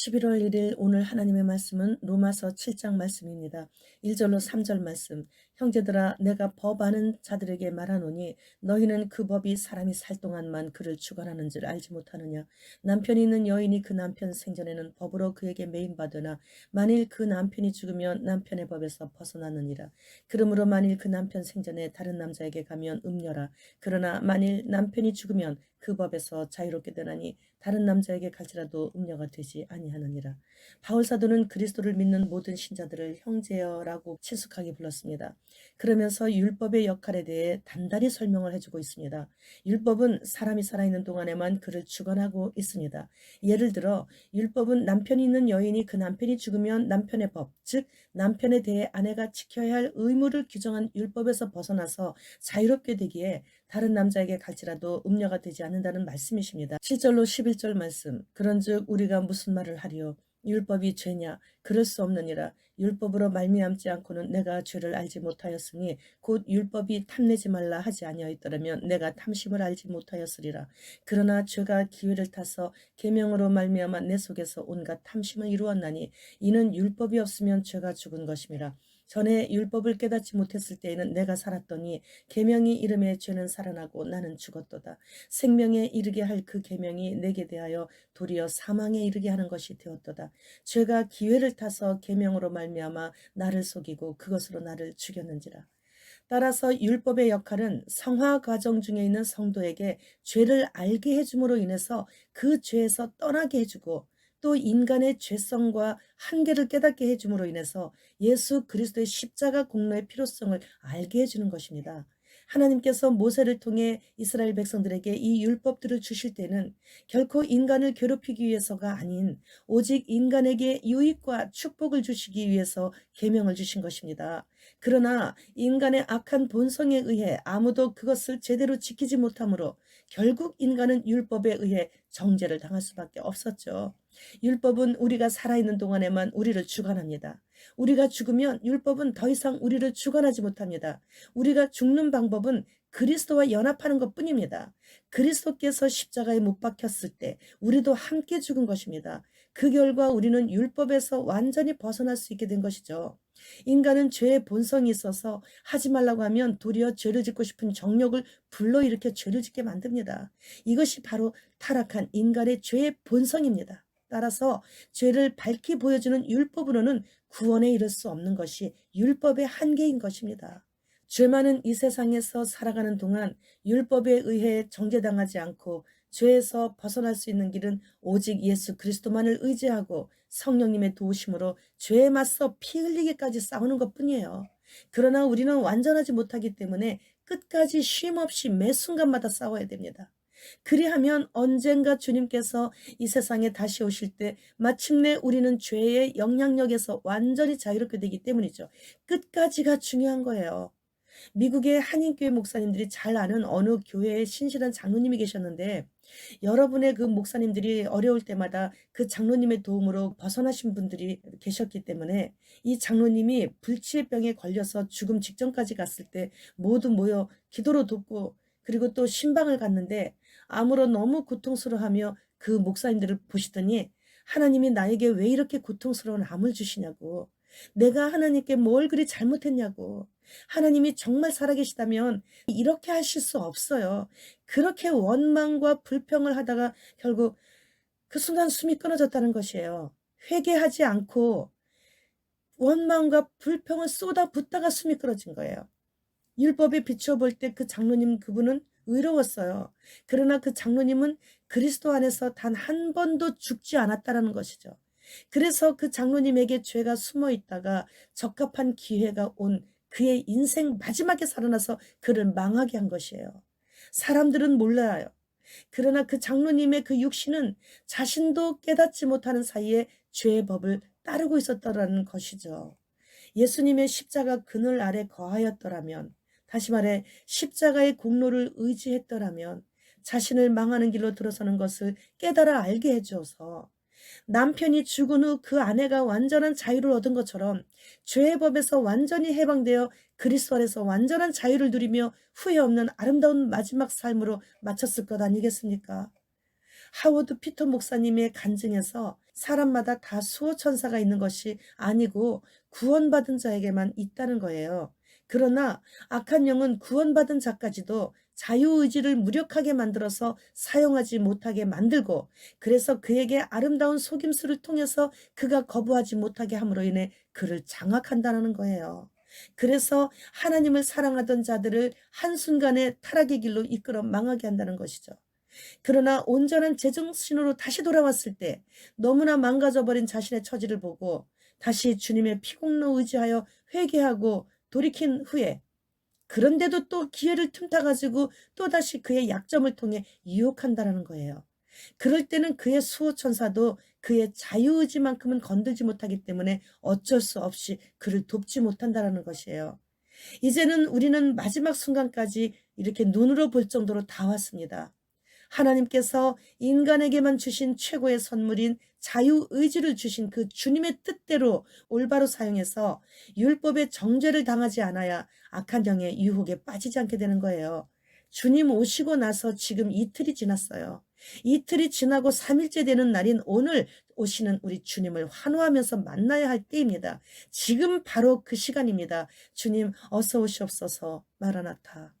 11월 1일 오늘 하나님의 말씀은 로마서 7장 말씀입니다. 1절로 3절 말씀. 형제들아 내가 법하는 자들에게 말하노니 너희는 그 법이 사람이 살 동안만 그를 주관하는 줄 알지 못하느냐. 남편이 있는 여인이 그 남편 생전에는 법으로 그에게 매임받으나 만일 그 남편이 죽으면 남편의 법에서 벗어나느니라. 그러므로 만일 그 남편 생전에 다른 남자에게 가면 음녀라. 그러나 만일 남편이 죽으면 그 법에서 자유롭게 되나니 다른 남자에게 갈지라도 음녀가 되지 아니하느니라. 바울 사도는 그리스도를 믿는 모든 신자들을 형제여라고 친숙하게 불렀습니다. 그러면서 율법의 역할에 대해 단단히 설명을 해주고 있습니다. 율법은 사람이 살아있는 동안에만 그를 주관하고 있습니다. 예를 들어 율법은 남편이 있는 여인이 그 남편이 죽으면 남편의 법, 즉 남편에 대해 아내가 지켜야 할 의무를 규정한 율법에서 벗어나서 자유롭게 되기에 다른 남자에게 갈지라도 음녀가 되지 않는다는 말씀이십니다. 7절로 11절 말씀. 그런즉 우리가 무슨 말을 하리요? 율법이 죄냐? 그럴 수 없느니라. 율법으로 말미암지 않고는 내가 죄를 알지 못하였으니 곧 율법이 탐내지 말라 하지 아니하였더라면 내가 탐심을 알지 못하였으리라. 그러나 죄가 기회를 타서 계명으로 말미암아 내 속에서 온갖 탐심을 이루었나니 이는 율법이 없으면 죄가 죽은 것임이라. 전에 율법을 깨닫지 못했을 때에는 내가 살았더니 계명이 이름에 죄는 살아나고 나는 죽었도다. 생명에 이르게 할 그 계명이 내게 대하여 도리어 사망에 이르게 하는 것이 되었도다. 죄가 기회를 타서 계명으로 말미암아 나를 속이고 그것으로 나를 죽였는지라. 따라서 율법의 역할은 성화 과정 중에 있는 성도에게 죄를 알게 해줌으로 인해서 그 죄에서 떠나게 해주고 또 인간의 죄성과 한계를 깨닫게 해줌으로 인해서 예수 그리스도의 십자가 공로의 필요성을 알게 해주는 것입니다. 하나님께서 모세를 통해 이스라엘 백성들에게 이 율법들을 주실 때는 결코 인간을 괴롭히기 위해서가 아닌 오직 인간에게 유익과 축복을 주시기 위해서 계명을 주신 것입니다. 그러나 인간의 악한 본성에 의해 아무도 그것을 제대로 지키지 못하므로 결국 인간은 율법에 의해 정죄를 당할 수밖에 없었죠. 율법은 우리가 살아있는 동안에만 우리를 주관합니다. 우리가 죽으면 율법은 더 이상 우리를 주관하지 못합니다. 우리가 죽는 방법은 그리스도와 연합하는 것뿐입니다. 그리스도께서 십자가에 못 박혔을 때 우리도 함께 죽은 것입니다. 그 결과 우리는 율법에서 완전히 벗어날 수 있게 된 것이죠. 인간은 죄의 본성이 있어서 하지 말라고 하면 도리어 죄를 짓고 싶은 정욕을 불러일으켜 죄를 짓게 만듭니다. 이것이 바로 타락한 인간의 죄의 본성입니다. 따라서 죄를 밝히 보여주는 율법으로는 구원에 이를 수 없는 것이 율법의 한계인 것입니다. 죄 많은 이 세상에서 살아가는 동안 율법에 의해 정죄당하지 않고 죄에서 벗어날 수 있는 길은 오직 예수 그리스도만을 의지하고 성령님의 도우심으로 죄에 맞서 피 흘리기까지 싸우는 것뿐이에요. 그러나 우리는 완전하지 못하기 때문에 끝까지 쉼 없이 매 순간마다 싸워야 됩니다. 그리하면 언젠가 주님께서 이 세상에 다시 오실 때 마침내 우리는 죄의 영향력에서 완전히 자유롭게 되기 때문이죠. 끝까지가 중요한 거예요. 미국의 한인교회 목사님들이 잘 아는 어느 교회의 신실한 장로님이 계셨는데 여러분의 그 목사님들이 어려울 때마다 그 장로님의 도움으로 벗어나신 분들이 계셨기 때문에 이 장로님이 불치의 병에 걸려서 죽음 직전까지 갔을 때 모두 모여 기도로 돕고 그리고 또 신방을 갔는데 아무런 너무 고통스러워하며 그 목사님들을 보시더니 하나님이 나에게 왜 이렇게 고통스러운 암을 주시냐고, 내가 하나님께 뭘 그리 잘못했냐고, 하나님이 정말 살아계시다면 이렇게 하실 수 없어요. 그렇게 원망과 불평을 하다가 결국 그 순간 숨이 끊어졌다는 것이에요. 회개하지 않고 원망과 불평을 쏟아붓다가 숨이 끊어진 거예요. 율법에 비추어 볼 때 그 장로님 그분은 의로웠어요. 그러나 그 장로님은 그리스도 안에서 단 한 번도 죽지 않았다라는 것이죠. 그래서 그 장로님에게 죄가 숨어 있다가 적합한 기회가 온 그의 인생 마지막에 살아나서 그를 망하게 한 것이에요. 사람들은 몰라요. 그러나 그 장로님의 그 육신은 자신도 깨닫지 못하는 사이에 죄의 법을 따르고 있었다라는 것이죠. 예수님의 십자가 그늘 아래 거하였더라면, 다시 말해 십자가의 공로를 의지했더라면 자신을 망하는 길로 들어서는 것을 깨달아 알게 해줘서 남편이 죽은 후 그 아내가 완전한 자유를 얻은 것처럼 죄의 법에서 완전히 해방되어 그리스도 안에서 완전한 자유를 누리며 후회 없는 아름다운 마지막 삶으로 마쳤을 것 아니겠습니까? 하워드 피터 목사님의 간증에서 사람마다 다 수호천사가 있는 것이 아니고 구원받은 자에게만 있다는 거예요. 그러나 악한 영은 구원받은 자까지도 자유의지를 무력하게 만들어서 사용하지 못하게 만들고, 그래서 그에게 아름다운 속임수를 통해서 그가 거부하지 못하게 함으로 인해 그를 장악한다는 거예요. 그래서 하나님을 사랑하던 자들을 한순간에 타락의 길로 이끌어 망하게 한다는 것이죠. 그러나 온전한 제정신으로 다시 돌아왔을 때 너무나 망가져버린 자신의 처지를 보고 다시 주님의 피공로 의지하여 회개하고 돌이킨 후에, 그런데도 또 기회를 틈타 가지고 또다시 그의 약점을 통해 유혹한다는 거예요. 그럴 때는 그의 수호천사도 그의 자유의지만큼은 건들지 못하기 때문에 어쩔 수 없이 그를 돕지 못한다는 것이에요. 이제는 우리는 마지막 순간까지 이렇게 눈으로 볼 정도로 다 왔습니다. 하나님께서 인간에게만 주신 최고의 선물인 자유의지를 주신 그 주님의 뜻대로 올바로 사용해서 율법의 정죄를 당하지 않아야 악한 영의 유혹에 빠지지 않게 되는 거예요. 주님 오시고 나서 지금 이틀이 지났어요. 이틀이 지나고 3일째 되는 날인 오늘 오시는 우리 주님을 환호하면서 만나야 할 때입니다. 지금 바로 그 시간입니다. 주님 어서 오시옵소서. 마라나타.